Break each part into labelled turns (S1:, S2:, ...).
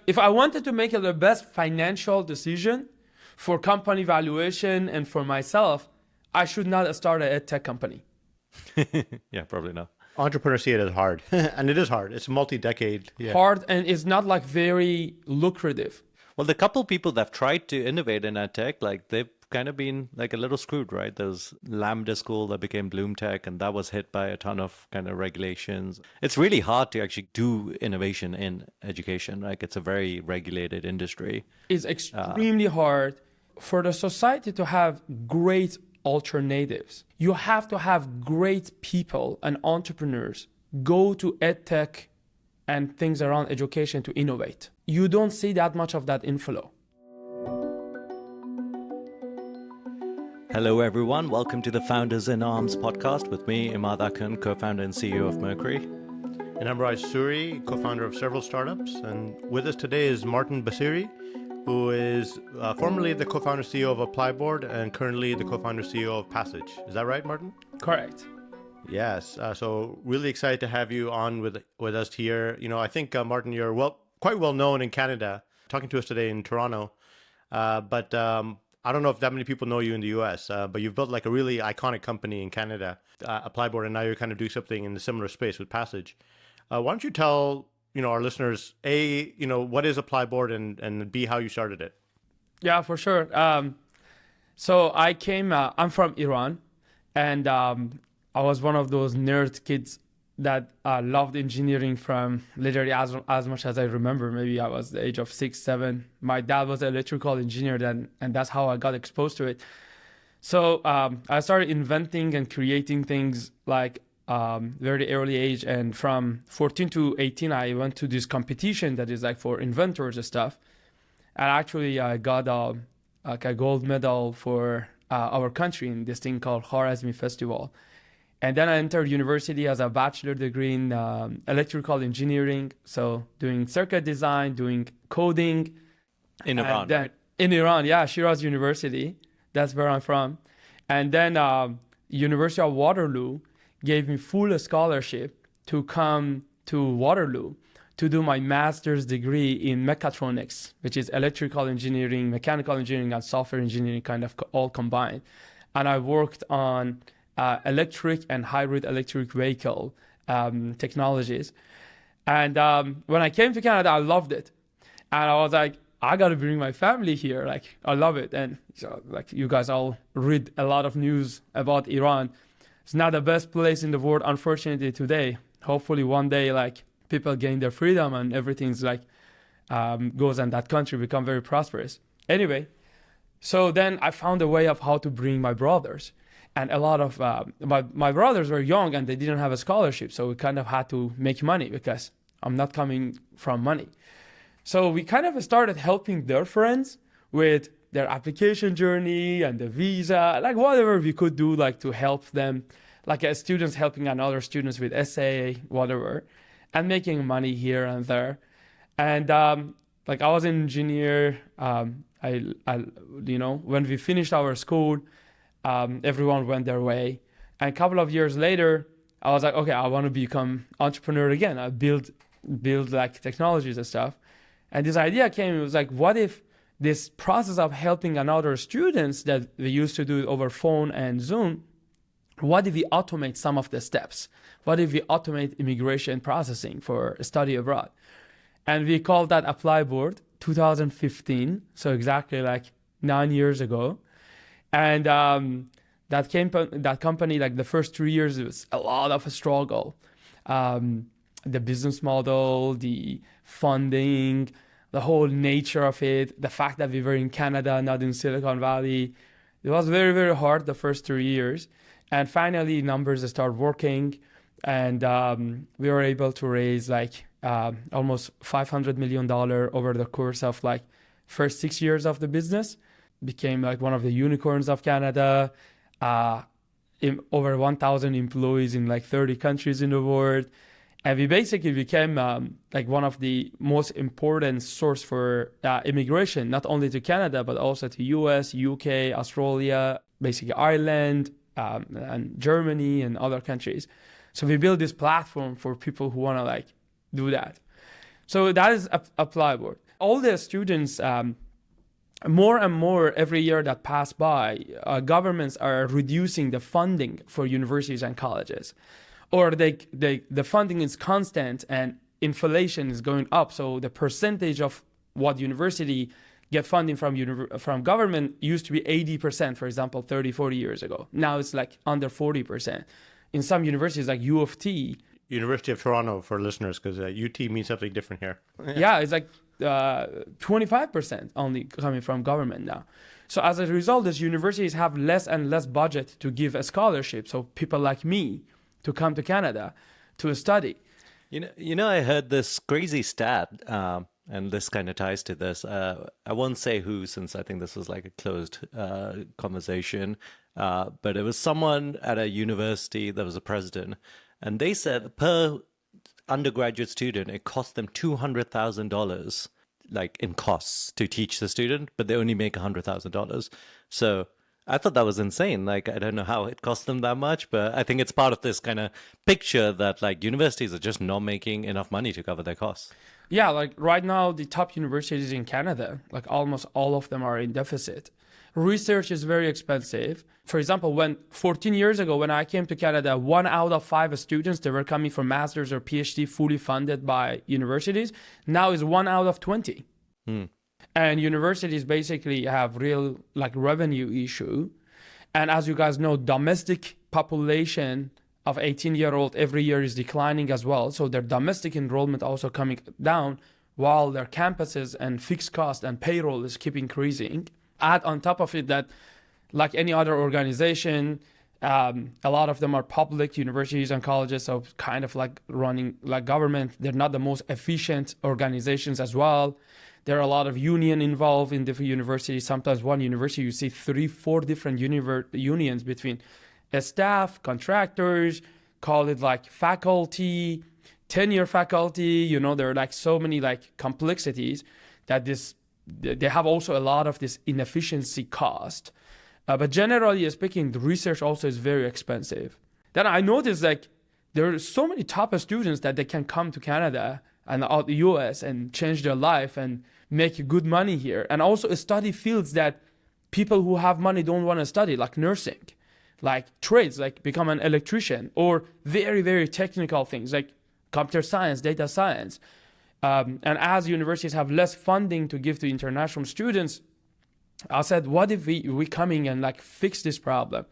S1: if I wanted to make the best financial decision for company valuation and for myself, I should not start a tech company.
S2: Yeah, probably not.
S3: Entrepreneurship is hard, and it is hard. It's multi-decade. Yeah.
S1: Hard, and it's not like very lucrative.
S2: Well, the couple people that have tried to innovate in ad tech, like they've kind of been like a little screwed, right? There's Lambda School that became Bloom Tech, and that was hit by a ton of kind of regulations. It's really hard to actually do innovation in education. Like it's a very regulated industry.
S1: It's extremely hard for the society to have great alternatives. You have to have great people and entrepreneurs go to edtech and things around education to innovate. You don't see that much of that inflow.
S2: Hello, everyone. Welcome to the Founders in Arms podcast with me, Immad and co-founder and CEO of Mercury.
S3: And I'm Raj Suri, co-founder of several startups. And with us today is Martin Basiri, who is formerly the co-founder CEO of ApplyBoard and currently the co-founder CEO of Passage. Is that right, Martin?
S1: Correct.
S3: Yes. So really excited to have you on with us here. You know, I think, Martin, you're quite well known in Canada, talking to us today in Toronto. But I don't know if that many people know you in the US, but you've built like a really iconic company in Canada, ApplyBoard, and now you're kind of doing something in a similar space with Passage. Why don't you tell our listeners, A, what is ApplyBoard, and B, how you started it?
S1: Yeah, for sure. So I'm from Iran, and I was one of those nerd kids that loved engineering from literally as much as I remember. Maybe I was the age of 6, 7. My dad was an electrical engineer then, and that's how I got exposed to it. So I started inventing and creating things like very early age. And from 14 to 18, I went to this competition that is like for inventors and stuff. And actually I got a gold medal for our country in this thing called Khwarazmi Festival. And then I entered university as a bachelor degree in electrical engineering. So doing circuit design, doing coding.
S2: In Iran, right?
S1: In Iran, yeah, Shiraz University. That's where I'm from. And then University of Waterloo gave me full scholarship to come to Waterloo to do my master's degree in mechatronics, which is electrical engineering, mechanical engineering, and software engineering kind of all combined. And I worked on electric and hybrid electric vehicle technologies. And when I came to Canada, I loved it. And I was like, I got to bring my family here. Like, I love it. And so, like, you guys all read a lot of news about Iran. It's not the best place in the world, unfortunately, today. Hopefully one day, like, people gain their freedom and everything's like, goes in that country, become very prosperous. Anyway, so then I found a way of how to bring my brothers. And a lot of my brothers were young and they didn't have a scholarship. So we kind of had to make money because I'm not coming from money. So we kind of started helping their friends with their application journey and the visa, like whatever we could do, like to help them, like as students helping another students with essay, whatever, and making money here and there. And like I was an engineer. When we finished our school, everyone went their way. And a couple of years later, I was like, okay, I want to become entrepreneur again. I build like technologies and stuff. And this idea came, it was like, what if this process of helping another students that we used to do over phone and Zoom, what if we automate some of the steps? What if we automate immigration processing for study abroad? And we called that ApplyBoard 2015. So exactly like 9 years ago. And that company, like the first 3 years, it was a lot of a struggle. The business model, the funding, the whole nature of it, the fact that we were in Canada, not in Silicon Valley. It was very, very hard the first 3 years. And finally, numbers started working. And we were able to raise like almost $500 million over the course of like first 6 years of the business. Became like one of the unicorns of Canada, over 1,000 employees in like 30 countries in the world. And we basically became like one of the most important source for immigration, not only to Canada, but also to US, UK, Australia, basically Ireland, and Germany and other countries. So we built this platform for people who want to like do that. So that is ApplyBoard. All the students, more and more every year that pass by, governments are reducing the funding for universities and colleges, or the funding is constant and inflation is going up. So the percentage of what university get funding from government used to be 80%, for example, 30, 40 years ago. Now it's like under 40%. In some universities like U of T.
S3: University of Toronto for listeners, because UT means something different here.
S1: Yeah, it's like 25% only coming from government now. So as a result, these universities have less and less budget to give a scholarship. So people like me to come to Canada to study.
S2: I heard this crazy stat, and this kind of ties to this. I won't say who, since I think this was like a closed conversation, but it was someone at a university that was a president, and they said per undergraduate student, it cost them $200,000 like in costs to teach the student, but they only make $100,000. So I thought that was insane. Like, I don't know how it cost them that much, but I think it's part of this kind of picture that like universities are just not making enough money to cover their costs.
S1: Yeah, like right now, the top universities in Canada, like almost all of them are in deficit. Research is very expensive. For example, 14 years ago, when I came to Canada, 1 out of 5 students that were coming from master's or PhD fully funded by universities, now is 1 out of 20. And universities basically have real like revenue issue. And as you guys know, domestic population of 18-year-old every year is declining as well. So their domestic enrollment also coming down, while their campuses and fixed cost and payroll is keep increasing. Add on top of it that, like any other organization, a lot of them are public universities and colleges, so kind of like running like government. They're not the most efficient organizations as well. There are a lot of union involved in different universities. Sometimes one university, you see 3-4 different unions between staff, contractors, call it like faculty, tenure faculty. There are like so many like complexities that they have also a lot of this inefficiency cost. But generally speaking, the research also is very expensive. Then I noticed like there are so many top students that they can come to Canada and out the US and change their life and make good money here. And also study fields that people who have money don't want to study, like nursing, like trades, like become an electrician, or very, very technical things like computer science, data science. And as universities have less funding to give to international students, I said, what if we coming and like fix this problem?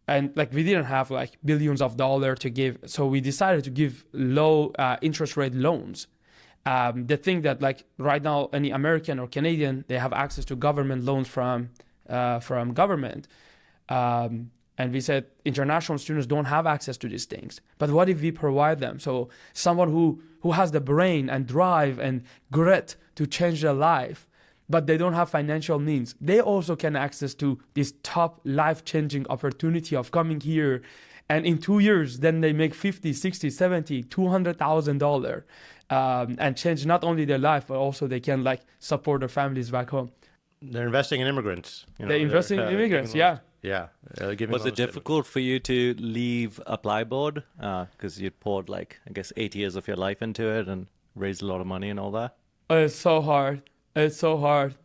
S1: And like we didn't have like billions of dollars to give, so we decided to give low interest rate loans. The thing that like right now any American or Canadian, they have access to government loans from government. And we said international students don't have access to these things. But what if we provide them? So someone who has the brain and drive and grit to change their life, but they don't have financial means, they also can access to this top life-changing opportunity of coming here. And in 2 years, then they make $50, $60, $70, $200,000 and change not only their life, but also they can like support their families back home.
S3: They're investing in immigrants.
S1: They're investing in immigrants, yeah.
S3: Yeah.
S2: Was it difficult for you to leave ApplyBoard? Because you'd poured like, I guess, 8 years of your life into it and raised a lot of money and all that?
S1: It's so hard. It's so hard.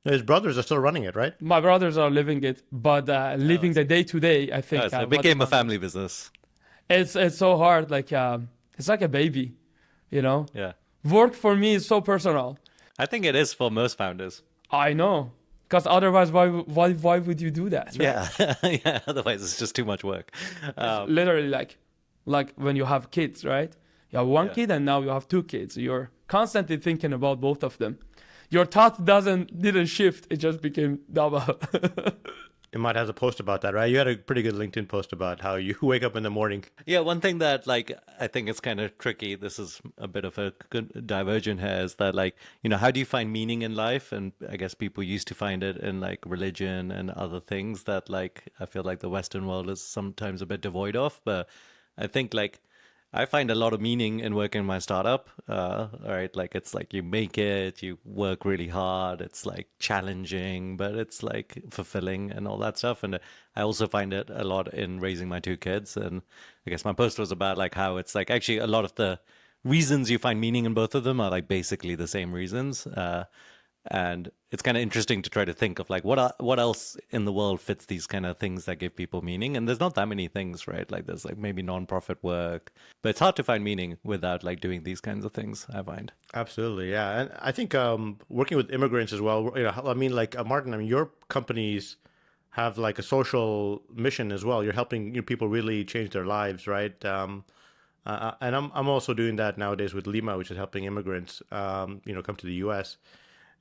S3: His brothers are still running it, right?
S1: My brothers are living it, but living the day-to-day, I think.
S2: So it became a family business.
S1: It's so hard. Like it's like a baby,
S2: Yeah.
S1: Work for me is so personal.
S2: I think it is for most founders.
S1: I know. Because otherwise, why would you do that? Right?
S2: Yeah, yeah. Otherwise, it's just too much work.
S1: It's literally like when you have kids, right? You have one kid and now you have 2 kids. You're constantly thinking about both of them. Your thought didn't shift; it just became double.
S3: Immad has a post about that, right? You had a pretty good LinkedIn post about how you wake up in the morning.
S2: Yeah, one thing that like I think is kind of tricky, this is a bit of a good diversion here, is that like, how do you find meaning in life? And I guess people used to find it in like religion and other things that like I feel like the Western world is sometimes a bit devoid of. But I think like I find a lot of meaning in working in my startup. Right, like it's like you make it, you work really hard, it's like challenging, but it's like fulfilling and all that stuff. And I also find it a lot in raising my 2 kids. And I guess my post was about like how it's like actually a lot of the reasons you find meaning in both of them are like basically the same reasons. And it's kind of interesting to try to think of like what else in the world fits these kind of things that give people meaning. And there's not that many things, right? Like there's like maybe non-profit work, but it's hard to find meaning without like doing these kinds of things, I find.
S3: Absolutely, yeah. And I think working with immigrants as well, I mean, like Martin, I mean, your companies have like a social mission as well. You're helping people really change their lives, right? And I'm also doing that nowadays with Lima, which is helping immigrants, come to the U.S.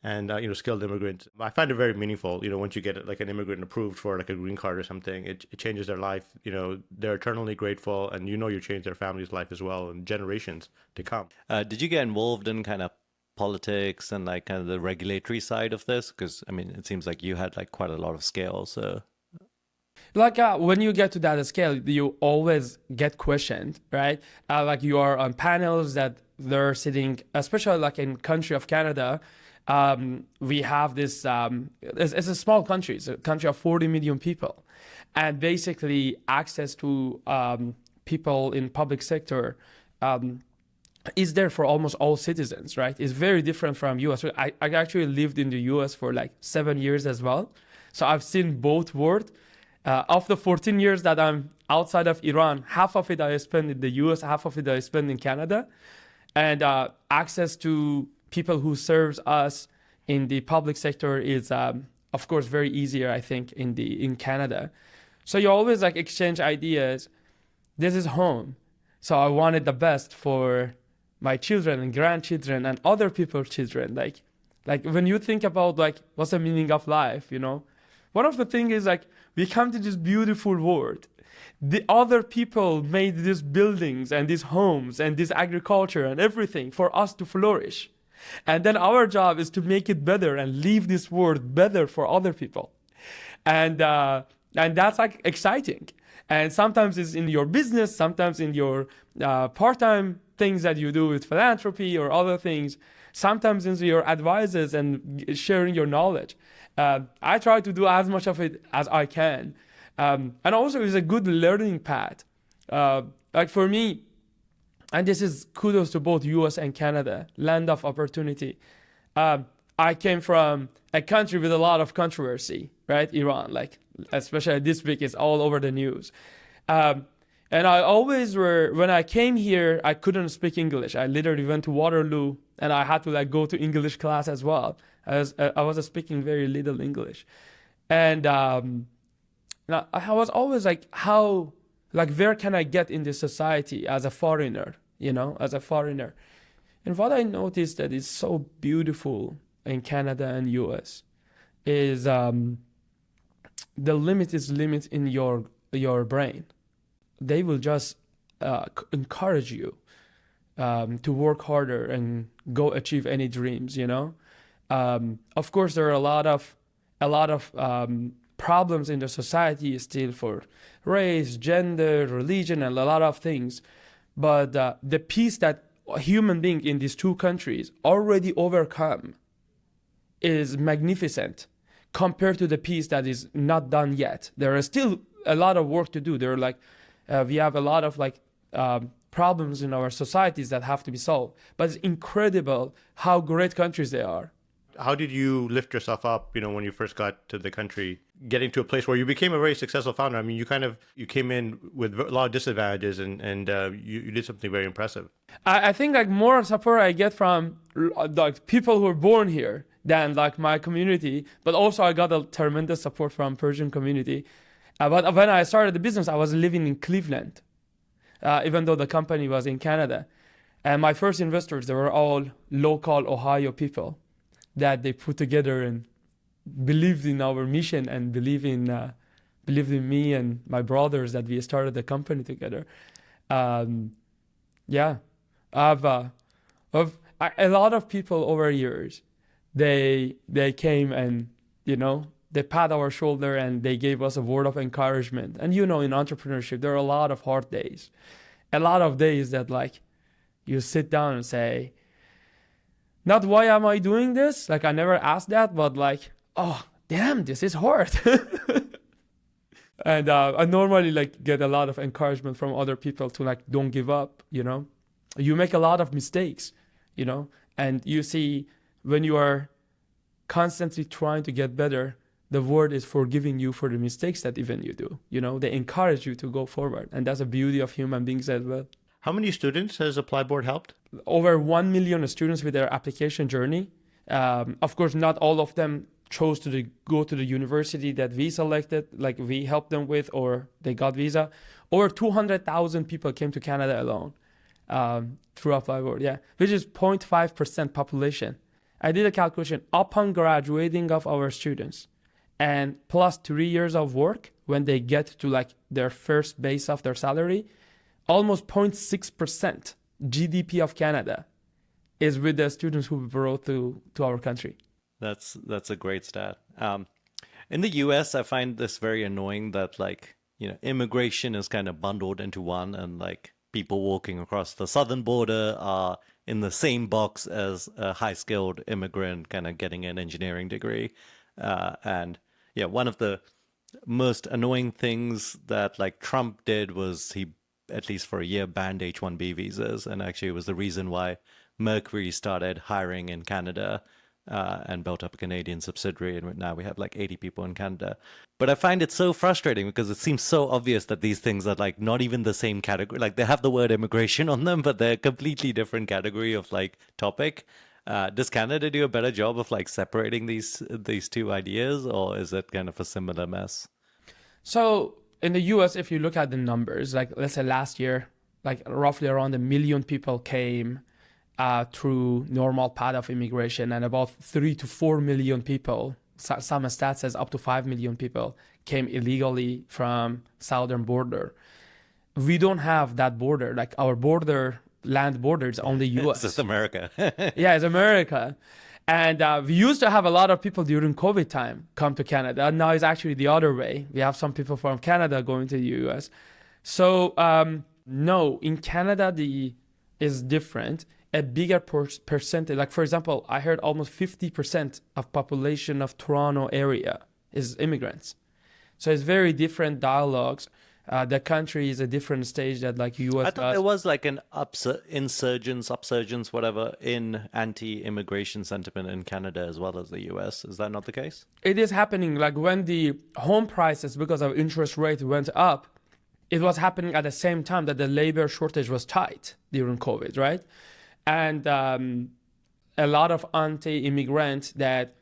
S3: and skilled immigrants. I find it very meaningful. Once you get like an immigrant approved for like a green card or something, it changes their life. They're eternally grateful, and you change their family's life as well, and generations to come.
S2: Did you get involved in kind of politics and like kind of the regulatory side of this? Because I mean, it seems like you had like quite a lot of scale. So
S1: like when you get to that scale, you always get questioned, right? Like you are on panels that they're sitting, especially like in country of Canada. We have this, it's a small country. It's a country of 40 million people. And basically access to people in public sector is there for almost all citizens, right? It's very different from US. I actually lived in the US for like 7 years as well. So I've seen both worlds. Of the 14 years that I'm outside of Iran, half of it I spent in the US, half of it I spent in Canada. And access to people who serves us in the public sector is, of course, very easier, I think, in Canada. So you always like exchange ideas. This is home. So I wanted the best for my children and grandchildren and other people's children. Like when you think about like what's the meaning of life, one of the things is like we come to this beautiful world. The other people made these buildings and these homes and this agriculture and everything for us to flourish. And then our job is to make it better and leave this world better for other people. And that's like exciting. And sometimes it's in your business, sometimes in your part-time things that you do with philanthropy or other things, sometimes in your advices and sharing your knowledge. I try to do as much of it as I can. And also it's a good learning path. Like for me, and this is kudos to both US and Canada, land of opportunity. I came from a country with a lot of controversy, right? Iran, like especially this week, it's all over the news. And I always when I came here, I couldn't speak English. I literally went to Waterloo and I had to like go to English class as well. I was speaking very little English. And I was always like, where can I get in this society as a foreigner, as a foreigner? And what I noticed that is so beautiful in Canada and US is the limit is limit in your brain. They will just encourage you to work harder and go achieve any dreams, Of course, there are a lot of problems in the society still for race, gender, religion, and a lot of things. But the peace that a human being in these two countries already overcome is magnificent compared to the peace that is not done yet. There is still a lot of work to do. There are we have a lot of problems in our societies that have to be solved. But it's incredible how great countries they are.
S3: How did you lift yourself up, when you first got to the country, getting to a place where you became a very successful founder? I mean, you came in with a lot of disadvantages and you did something very impressive.
S1: I think more support I get from people who are born here than my community, but also I got a tremendous support from Persian community. But when I started the business, I was living in Cleveland, even though the company was in Canada. And my first investors, they were all local Ohio people that they put together and believed in our mission and believed in me and my brothers that we started the company together. I've a lot of people over years, they came and they pat our shoulder and they gave us a word of encouragement. And in entrepreneurship, there are a lot of hard days, a lot of days that you sit down and say, not why am I doing this? I never asked that, but oh, damn, this is hard. And I normally get a lot of encouragement from other people to don't give up, you make a lot of mistakes, and you see when you are constantly trying to get better, the world is forgiving you for the mistakes that even you do. They encourage you to go forward. And that's the beauty of human beings as well.
S3: How many students has ApplyBoard helped?
S1: Over 1 million students with their application journey. Of course, not all of them chose to go to the university that we selected, like we helped them with, or they got visa. Over 200,000 people came to Canada alone through ApplyBoard, which is 0.5% population. I did a calculation. Upon graduating of our students and plus 3 years of work, when they get to like their first base of their salary, almost 0.6% GDP of Canada is with the students who we brought to our country.
S2: That's a great stat. In the US, I find this very annoying that immigration is kind of bundled into one, and like people walking across the southern border are in the same box as a high-skilled immigrant kind of getting an engineering degree. One of the most annoying things that like Trump did was he, at least for a year, banned H-1B visas. And actually it was the reason why Mercury started hiring in Canada and built up a Canadian subsidiary. And now we have like 80 people in Canada. But I find it so frustrating because it seems so obvious that these things are like not even the same category. Like they have the word immigration on them, but they're a completely different category of like topic. Does Canada do a better job of like separating these two ideas, or is it kind of a similar mess?
S1: So in the US, if you look at the numbers, like let's say last year, like roughly around 1 million people came through normal path of immigration, and about 3 to 4 million people, some stats says up to 5 million people came illegally from southern border. We don't have that border. Like our land border is only US.
S2: It's just America.
S1: Yeah, it's America. And we used to have a lot of people during COVID time come to Canada. Now it's actually the other way. We have some people from Canada going to the US. So no, in Canada, is different. A bigger percentage, like for example, I heard almost 50% of population of Toronto area is immigrants. So it's very different dialogues. The country is a different stage that like US
S2: I thought there was like an insurgence, whatever, in anti-immigration sentiment in Canada as well as the US. Is that not the case?
S1: It is happening. Like when the home prices, because of interest rate, went up, it was happening at the same time that the labor shortage was tight during COVID, right? And a lot of anti-immigrants that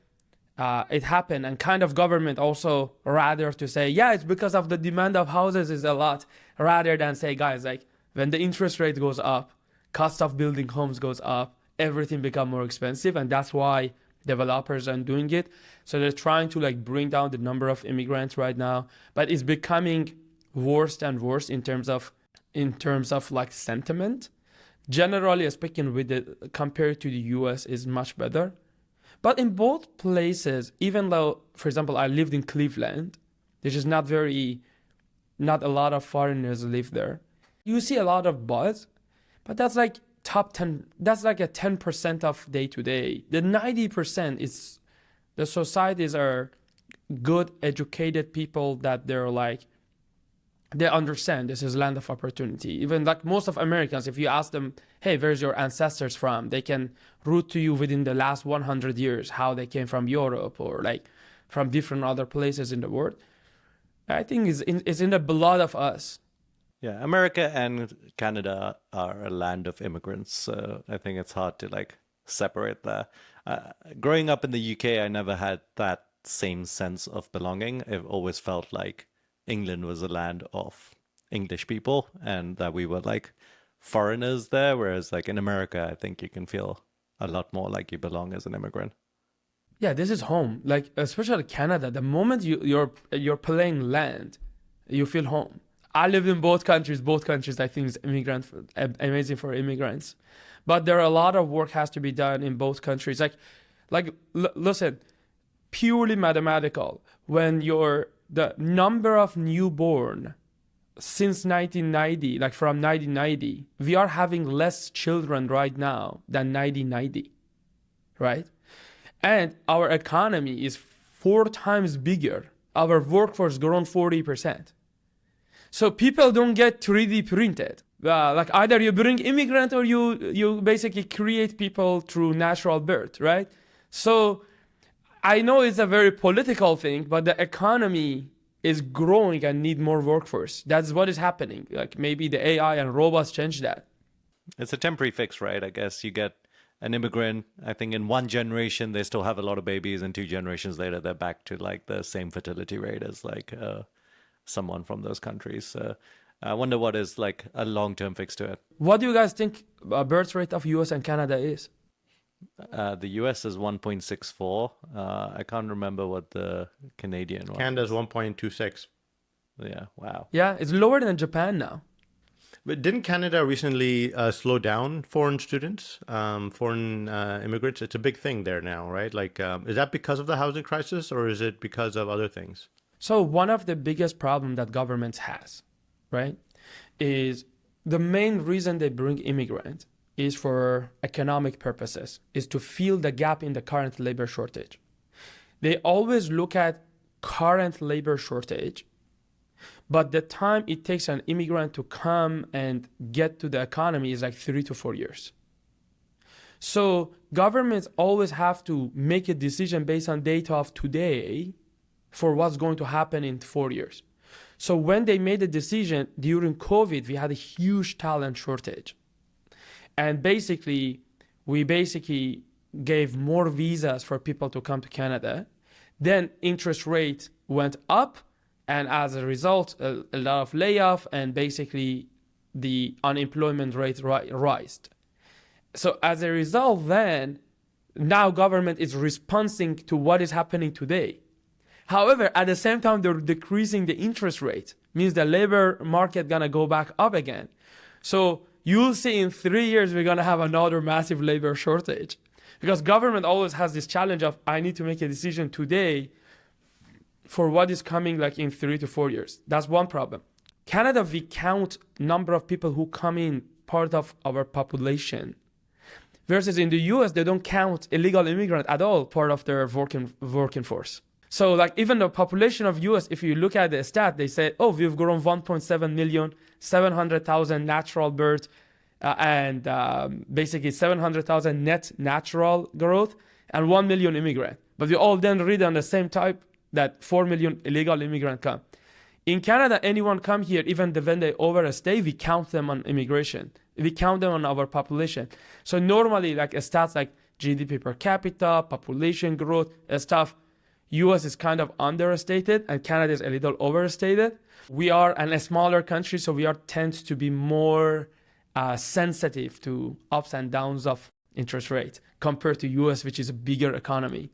S1: it happened, and kind of government also rather to say, yeah, it's because of the demand of houses is a lot, rather than say, guys, like when the interest rate goes up, cost of building homes goes up, everything become more expensive. And that's why developers are doing it. So they're trying to like bring down the number of immigrants right now, but it's becoming worse and worse in terms of like sentiment. Generally speaking, compared to the US is much better. But in both places, even though, for example, I lived in Cleveland, there's just not a lot of foreigners live there. You see a lot of buzz, but that's like top 10, that's like a 10% of day to day. The 90% is the societies are good, educated people that they're like, they understand this is land of opportunity. Even like most of Americans, if you ask them, hey, where's your ancestors from? They can root to you within the last 100 years, how they came from Europe or like from different other places in the world. I think it's in the blood of us.
S2: Yeah, America and Canada are a land of immigrants. So I think it's hard to like separate that. Growing up in the UK, I never had that same sense of belonging. It always felt like England was a land of English people and that we were like foreigners there. Whereas like in America, I think you can feel a lot more like you belong as an immigrant.
S1: Yeah, this is home. Like especially Canada, the moment you're playing land, you feel home. I lived in both countries. Both countries, I think, is amazing for immigrants. But there are a lot of work has to be done in both countries. Listen, purely mathematical. When the number of newborn since 1990, like from 1990, we are having less children right now than 1990, right? And our economy is 4 times bigger. Our workforce grown 40%. So people don't get 3D printed. Like either you bring immigrant or you basically create people through natural birth, right? So I know it's a very political thing, but the economy is growing and need more workforce. That's what is happening. Like maybe the AI and robots change that.
S2: It's a temporary fix, right? I guess you get an immigrant, I think in one generation, they still have a lot of babies, and 2 generations later, they're back to like the same fertility rate as like someone from those countries. So I wonder what is like a long-term fix to it.
S1: What do you guys think birth rate of US and Canada is?
S2: The US is 1.64. I can't remember what the Canadian one.
S3: Canada's 1.26.
S2: Yeah, wow.
S1: Yeah, it's lower than Japan now.
S3: But didn't Canada recently slow down foreign students, foreign immigrants? It's a big thing there now, right? Like, is that because of the housing crisis, or is it because of other things?
S1: So one of the biggest problems that governments has, right, is the main reason they bring immigrants is for economic purposes, is to fill the gap in the current labor shortage. They always look at current labor shortage, but the time it takes an immigrant to come and get to the economy is like 3 to 4 years. So governments always have to make a decision based on data of today for what's going to happen in 4 years. So when they made a decision during COVID, we had a huge talent shortage. And we basically gave more visas for people to come to Canada. Then interest rate went up, and as a result, a lot of layoff, and basically the unemployment rate rised. So as a result, then now government is responding to what is happening today. However, at the same time, they're decreasing the interest rate, means the labor market gonna go back up again. So you'll see in 3 years, we're gonna have another massive labor shortage, because government always has this challenge of, I need to make a decision today for what is coming like in 3 to 4 years. That's one problem. Canada, we count number of people who come in part of our population. Versus in the US, they don't count illegal immigrant at all part of their working force. So like even the population of US, if you look at the stat, they say, oh, we've grown 1.7 million, 700,000 natural births, and basically 700,000 net natural growth, and 1 million immigrant. But we all then read on the same type that 4 million illegal immigrants come. In Canada, anyone come here, even when they overstay, we count them on immigration. We count them on our population. So normally, like stats like GDP per capita, population growth, stuff, US is kind of understated and Canada is a little overstated. We are a smaller country, so we tend to be more sensitive to ups and downs of interest rate compared to US, which is a bigger economy.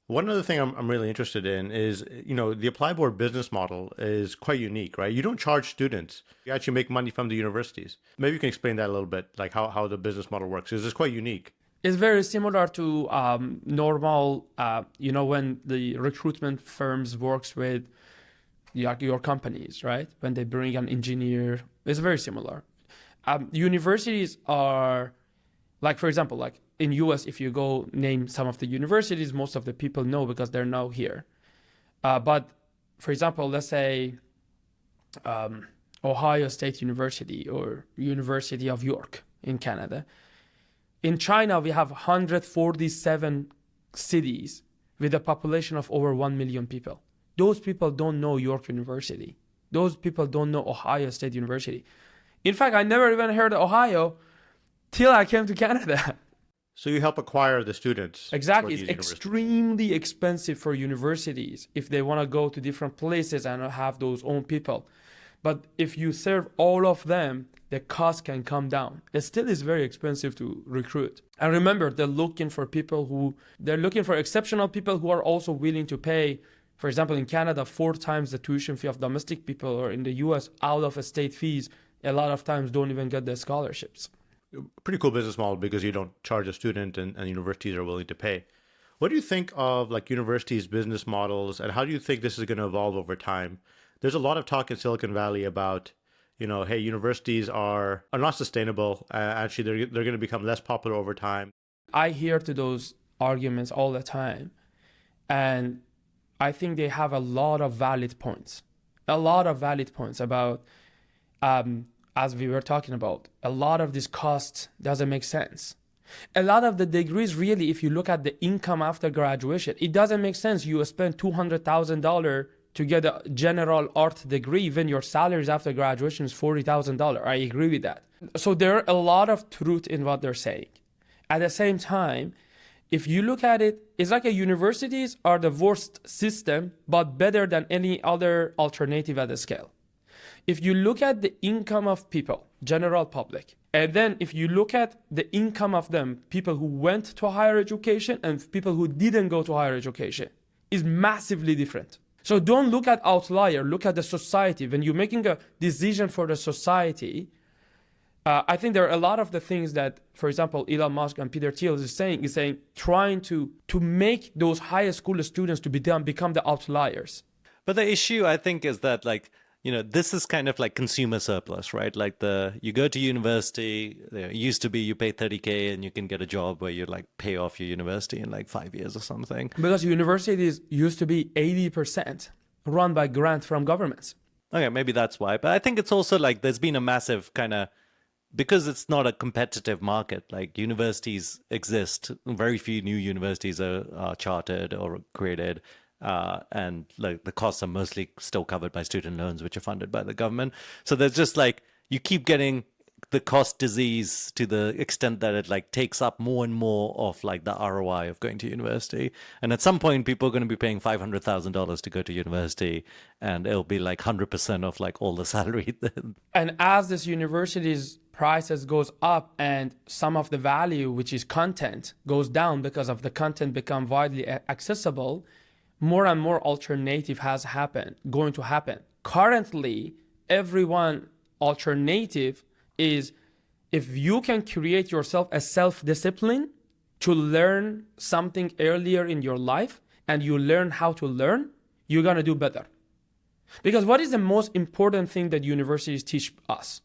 S3: One other thing I'm really interested in is, the ApplyBoard business model is quite unique, right? You don't charge students. You actually make money from the universities. Maybe you can explain that a little bit, like how the business model works. It's quite unique.
S1: It's very similar to normal, when the recruitment firms works with your companies, right? When they bring an engineer, it's very similar. Universities are, like, for example, like in US, if you go name some of the universities, most of the people know because they're now here. But for example, let's say Ohio State University or University of York in Canada. In China, we have 147 cities with a population of over 1 million people. Those people don't know York University. Those people don't know Ohio State University. In fact, I never even heard of Ohio till I came to Canada.
S3: So you help acquire the students.
S1: Exactly. It's extremely expensive for universities if they want to go to different places and have those own people. But if you serve all of them, the cost can come down. It still is very expensive to recruit. And remember, they're looking for exceptional people who are also willing to pay, for example, in Canada, 4 times the tuition fee of domestic people, or in the US, out of state fees, a lot of times don't even get the scholarships.
S3: Pretty cool business model because you don't charge a student and universities are willing to pay. What do you think of like universities' business models, and how do you think this is going to evolve over time? There's a lot of talk in Silicon Valley about, hey, universities are not sustainable. Actually, they're going to become less popular over time.
S1: I hear to those arguments all the time, and I think they have a lot of valid points about as we were talking about, a lot of this cost doesn't make sense. A lot of the degrees, really, if you look at the income after graduation, it doesn't make sense. You spend $200,000 to get a general art degree, when your salaries after graduation is $40,000. I agree with that. So there are a lot of truth in what they're saying. At the same time, if you look at it, it's like universities are the worst system, but better than any other alternative at the scale. If you look at the income of people, general public, and then if you look at the income of them, people who went to higher education and people who didn't go to higher education, is massively different. So don't look at outlier, look at the society. When you're making a decision for the society, I think there are a lot of the things that, for example, Elon Musk and Peter Thiel is saying, trying to make those higher school students to become the outliers.
S2: But the issue, I think, is that, like, you know, this is kind of like consumer surplus, right? Like you go to university, it used to be you pay 30K and you can get a job where you like pay off your university in like 5 years or something.
S1: Because universities used to be 80% run by grant from governments.
S2: Okay, maybe that's why. But I think it's also like there's been a massive kind of, because it's not a competitive market, like universities exist, very few new universities are chartered or created. And like the costs are mostly still covered by student loans, which are funded by the government. So there's just like, you keep getting the cost disease to the extent that it like takes up more and more of like the ROI of going to university. And at some point, people are going to be paying $500,000 to go to university, and it'll be like 100% of like all the salary.
S1: And as this university's prices goes up and some of the value, which is content, goes down because of the content become widely accessible, more and more alternative going to happen. Currently, everyone alternative is if you can create yourself a self-discipline to learn something earlier in your life and you learn how to learn, you're going to do better. Because what is the most important thing that universities teach us?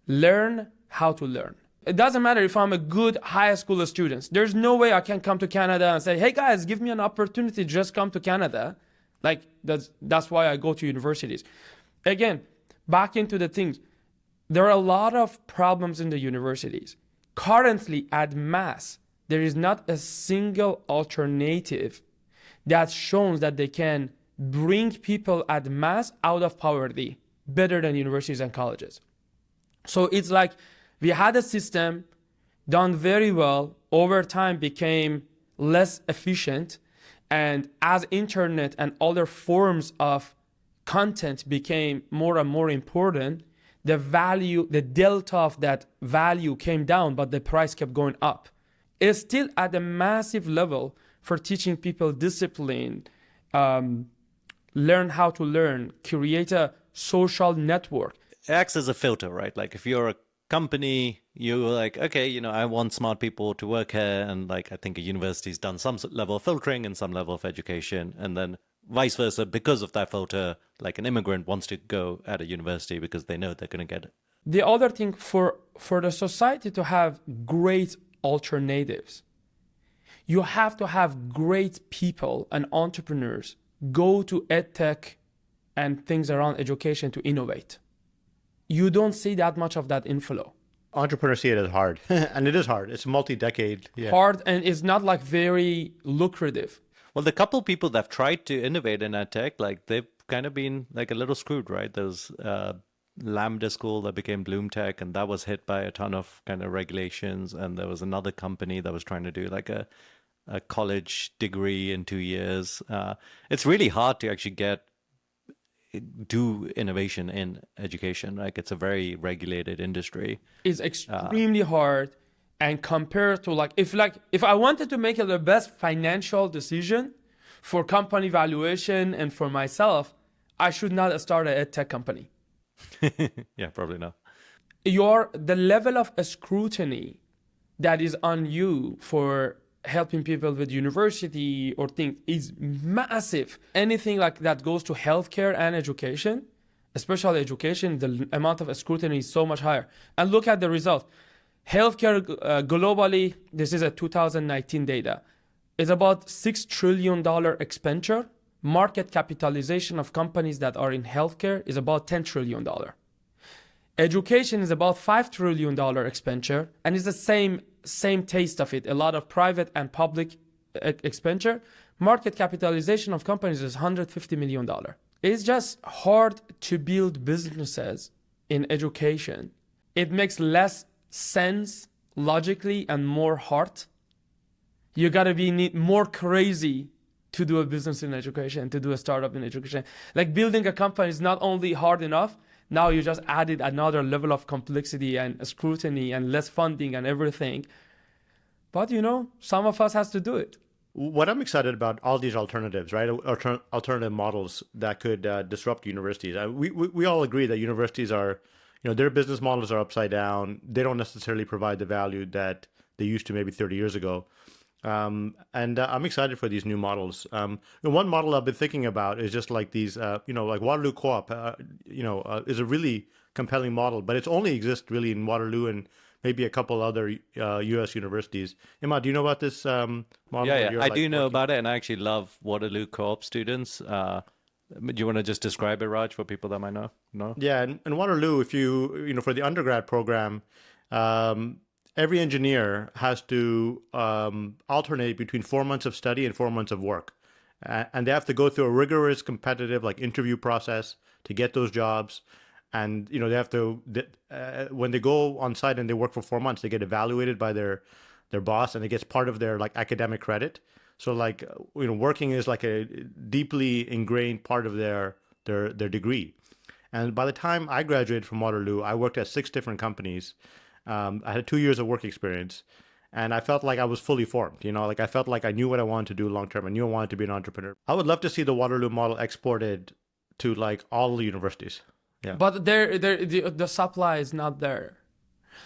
S1: Learn how to learn. It doesn't matter if I'm a good high school student. There's no way I can come to Canada and say, hey guys, give me an opportunity, just come to Canada. Like that's why I go to universities. Again, back into the things. There are a lot of problems in the universities. Currently at mass, there is not a single alternative that shows that they can bring people at mass out of poverty better than universities and colleges. So it's like, we had a system done very well, over time became less efficient, and as internet and other forms of content became more and more important, the value, the delta of that value came down, but the price kept going up. It's still at a massive level for teaching people discipline, learn how to learn, create a social network.
S2: It acts as a filter, right? Like if you're a company, you're like, okay, you know, I want smart people to work here, and like I think a university's done some level of filtering and some level of education, and then vice versa, because of that filter, like an immigrant wants to go at a university because they know they're going to get it.
S1: The other thing, for the society to have great alternatives, you have to have great people and entrepreneurs go to edtech and things around education to innovate. You don't see that much of that inflow.
S3: Entrepreneurs see it as hard, and it is hard. It's multi-decade. Yeah.
S1: Hard, and it's not like very lucrative.
S2: Well, the couple people that have tried to innovate in edtech, like they've kind of been like a little screwed, right? There's Lambda School that became Bloom Tech, and that was hit by a ton of kind of regulations. And there was another company that was trying to do like a college degree in 2 years. It's really hard to actually do innovation in education. Like it's a very regulated industry.
S1: It's extremely hard. And compared to if I wanted to make the best financial decision for company valuation and for myself, I should not start an edtech company.
S2: Yeah, probably not.
S1: The level of scrutiny that is on you for helping people with university or things is massive. Anything like that goes to healthcare and education, especially education, the amount of scrutiny is so much higher. And look at the result. Healthcare globally, this is a 2019 data, is about $6 trillion expenditure. Market capitalization of companies that are in healthcare is about $10 trillion. Education is about $5 trillion expenditure, and it's the same taste of it. A lot of private and public expenditure. Market capitalization of companies is $150 million. It's just hard to build businesses in education. It makes less sense logically and more hard. You gotta be more crazy to do a business in education, to do a startup in education. Like building a company is not only hard enough, now you just added another level of complexity and scrutiny and less funding and everything. But some of us has to do it.
S3: What I'm excited about all these alternatives, right? Alternative models that could disrupt universities. We all agree that universities are, their business models are upside down. They don't necessarily provide the value that they used to maybe 30 years ago. And I'm excited for these new models. One model I've been thinking about is just like these, like Waterloo Co-op, is a really compelling model, but it's only exists really in Waterloo and maybe a couple other U.S. universities. Immad, do you know about this model?
S2: Yeah, I do know about it, and I actually love Waterloo Co-op students. Do you want to just describe it, Raj, for people that might know? No?
S3: Yeah, and Waterloo, if you for the undergrad program, every engineer has to alternate between 4 months of study and 4 months of work. And they have to go through a rigorous competitive interview process to get those jobs. And, they have to, when they go on site and they work for 4 months, they get evaluated by their boss, and it gets part of their academic credit. So working is like a deeply ingrained part of their degree. And by the time I graduated from Waterloo, I worked at 6 different companies. I had 2 years of work experience, and I felt like I was fully formed. I felt like I knew what I wanted to do long term. I knew I wanted to be an entrepreneur. I would love to see the Waterloo model exported to all the universities. Yeah.
S1: But the supply is not there.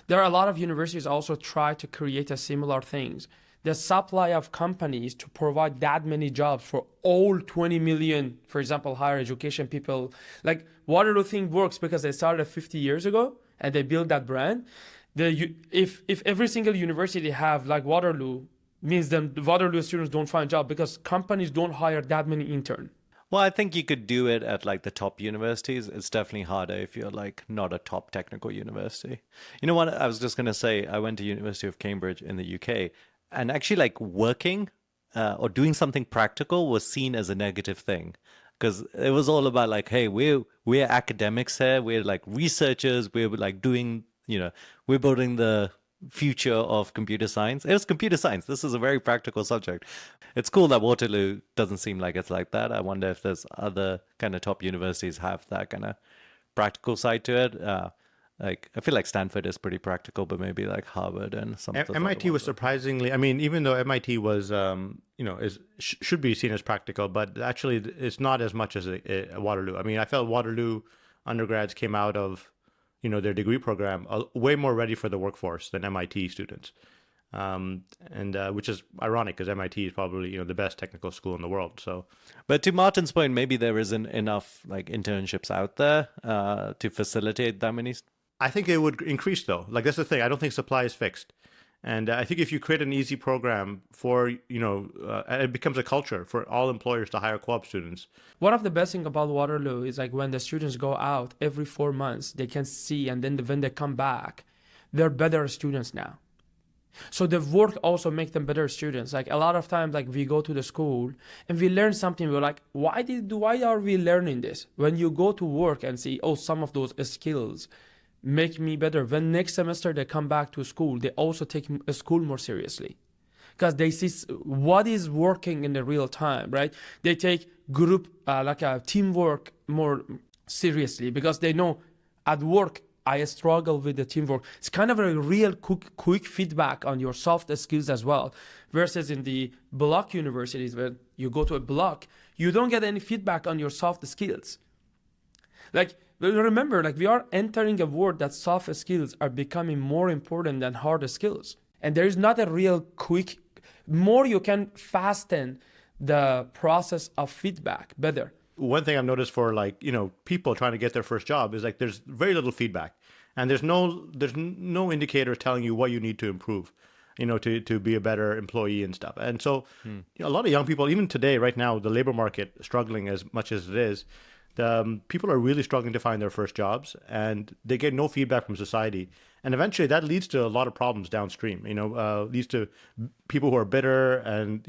S1: There are a lot of universities also try to create a similar things. The supply of companies to provide that many jobs for all 20 million, for example, higher education people. Like Waterloo thing works because they started 50 years ago and they built that brand. If every single university have like Waterloo, means then the Waterloo students don't find job because companies don't hire that many interns.
S2: Well, I think you could do it at the top universities. It's definitely harder if you're not a top technical university. You know what? I was just going to say, I went to University of Cambridge in the UK, and actually working or doing something practical was seen as a negative thing, because it was all about hey, we're academics here. We're researchers. We're doing, we're building the future of computer science. It was computer science. This is a very practical subject. It's cool that Waterloo doesn't seem like it's like that. I wonder if there's other kind of top universities have that kind of practical side to it. I feel like Stanford is pretty practical, but maybe Harvard and some of those
S3: MIT was surprisingly, even though MIT was, should be seen as practical, but actually it's not as much as a Waterloo. I felt Waterloo undergrads came out of their degree program way more ready for the workforce than MIT students, and which is ironic because MIT is probably the best technical school in the world. So,
S2: but to Martin's point, maybe there isn't enough internships out there to facilitate that many.
S3: I think it would increase though. That's the thing. I don't think supply is fixed. And I think if you create an easy program for, it becomes a culture for all employers to hire co-op students.
S1: One of the best thing about Waterloo is when the students go out every 4 months, they can see, and then when they come back, they're better students now. So the work also make them better students. A lot of times, we go to the school and we learn something. We're like, why are we learning this? When you go to work and see, some of those skills make me better. When next semester they come back to school, they also take school more seriously because they see what is working in the real time, right? They take group, teamwork more seriously because they know at work, I struggle with the teamwork. It's kind of a real quick feedback on your soft skills as well. Versus in the block universities, when you go to a block, you don't get any feedback on your soft skills. Remember, we are entering a world that soft skills are becoming more important than hard skills. And there is not a real more you can fasten the process of feedback better.
S3: One thing I've noticed for people trying to get their first job is there's very little feedback. And there's no indicators telling you what you need to improve, to be a better employee and stuff. And so a lot of young people, even today, right now, the labor market struggling as much as it is, people are really struggling to find their first jobs, and they get no feedback from society. And eventually that leads to a lot of problems downstream, leads to people who are bitter, and,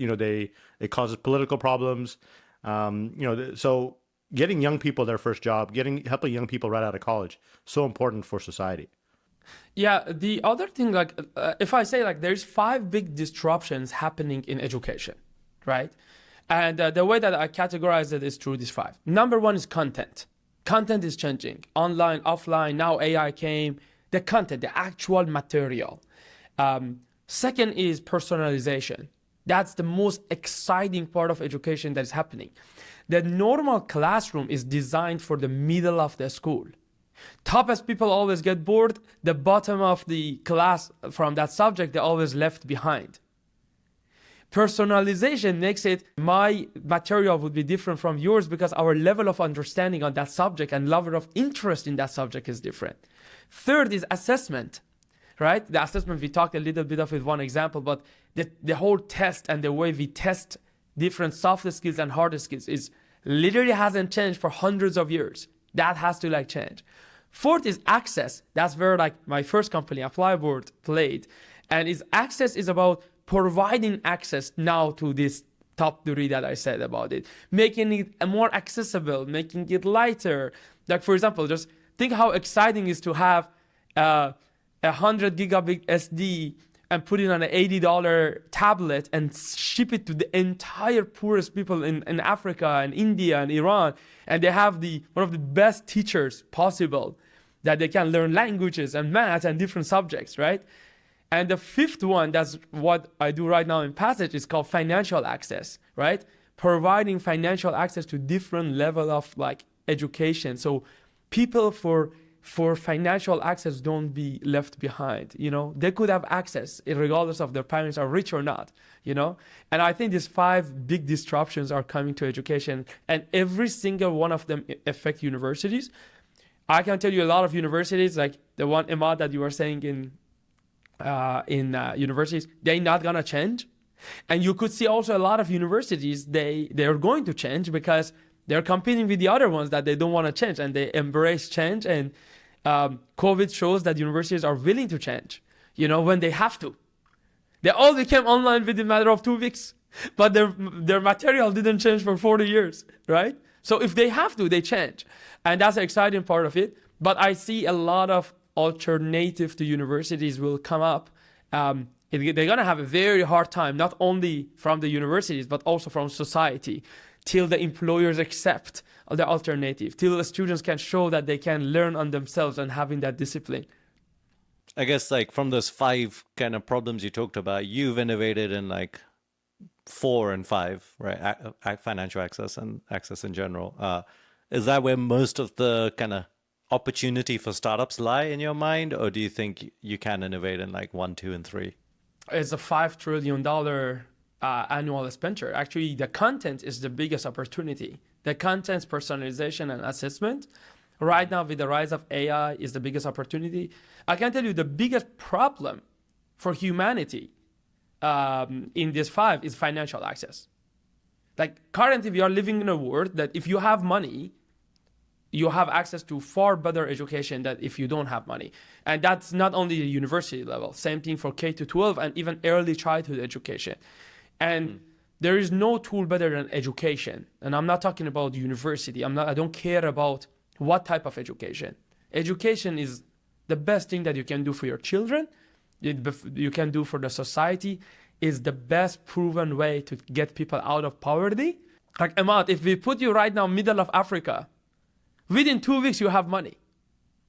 S3: it causes political problems. So getting young people their first job, helping young people right out of college, so important for society.
S1: Yeah, the other thing, if I say there's 5 big disruptions happening in education, right? And the way that I categorize it is through these 5. Number 1 is content. Content is changing. Online, offline, now AI came. The content, the actual material. Second is personalization. That's the most exciting part of education that is happening. The normal classroom is designed for the middle of the school. Toppest people always get bored. The bottom of the class from that subject, they're always left behind. Personalization makes it, my material would be different from yours because our level of understanding on that subject and level of interest in that subject is different. Third is assessment, right? The assessment, we talked a little bit of it, one example, but the whole test and the way we test different soft skills and hard skills is literally hasn't changed for hundreds of years. That has to change. Fourth is access. That's where my first company, ApplyBoard, played. And access is about providing access now to this top 3 that I said about it, making it more accessible, making it lighter. For example, just think how exciting it is to have 100 gigabit SD and put it on an $80 tablet and ship it to the entire poorest people in Africa and India and Iran. And they have one of the best teachers possible that they can learn languages and math and different subjects, right? And the 5th one, that's what I do right now in Passage, is called financial access, right? Providing financial access to different level of education. So people for financial access don't be left behind, They could have access regardless of their parents are rich or not, And I think these 5 big disruptions are coming to education, and every single one of them affect universities. I can tell you a lot of universities, like the one, Immad, that you were saying in universities, they're not gonna change. And you could see also a lot of universities, they're going to change because they're competing with the other ones that they don't want to change, and they embrace change. And COVID shows that universities are willing to change, when they have to. They all became online within a matter of 2 weeks, but their material didn't change for 40 years, right? So if they have to, they change. And that's the exciting part of it. But I see a lot of alternative to universities will come up. They're going to have a very hard time, not only from the universities, but also from society, till the employers accept the alternative, till the students can show that they can learn on themselves and having that discipline.
S2: I guess from those 5 kind of problems you talked about, you've innovated in 4 and 5, right? Financial access and access in general. Is that where most of the kind of opportunity for startups lie in your mind, or do you think you can innovate in 1, 2, and 3?
S1: It's a $5 trillion annual expenditure. Actually, the content is the biggest opportunity. The content's personalization and assessment. Right now, with the rise of AI, is the biggest opportunity. I can tell you the biggest problem for humanity in this 5 is financial access. Currently, we are living in a world that if you have money, you have access to far better education than if you don't have money. And that's not only the university level, same thing for K-12 and even early childhood education. And there is no tool better than education. And I'm not talking about university. I don't care about what type of education. Education is the best thing that you can do for your children, you can do for the society, is the best proven way to get people out of poverty. Immad, if we put you right now middle of Africa, within 2 weeks you have money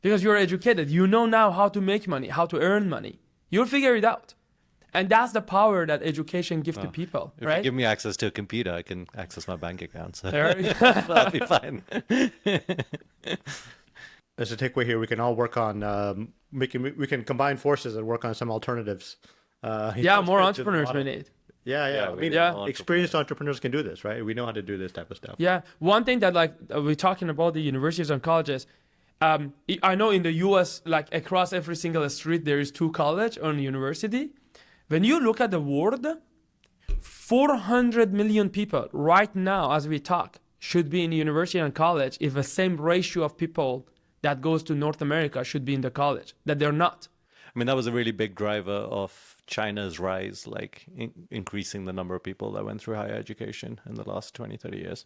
S1: because you're educated. You know now how to make money, how to earn money. You'll figure it out. And that's the power that education gives to people,
S2: if
S1: right?
S2: you give me access to a computer, I can access my bank account. So
S1: That'll
S2: be fine.
S3: As a takeaway here, we can all work on we can combine forces and work on some alternatives.
S1: More entrepreneurs we need.
S3: Yeah. Experienced entrepreneurs can do this, right? We know how to do this type of stuff.
S1: Yeah. One thing that we're talking about the universities and colleges, I know in the US, across every single street, there is 2 college or university. When you look at the world, 400 million people right now, as we talk, should be in university and college if the same ratio of people that goes to North America should be in the college, that they're not.
S2: I mean, that was a really big driver of China's rise, like increasing the number of people that went through higher education in the last 20, 30 years.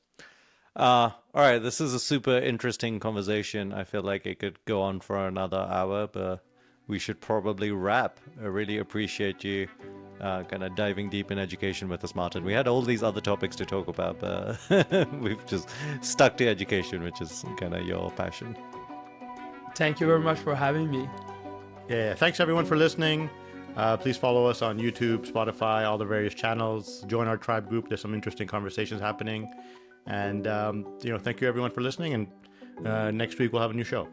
S2: All right, this is a super interesting conversation. I feel like it could go on for another hour, but we should probably wrap. I really appreciate you kind of diving deep in education with us, Martin. We had all these other topics to talk about, but we've just stuck to education, which is kind of your passion.
S1: Thank you very much for having me.
S3: Yeah, thanks everyone for listening. Please follow us on YouTube, Spotify, all the various channels. Join our tribe group. There's some interesting conversations happening. And, thank you everyone for listening. And next week we'll have a new show.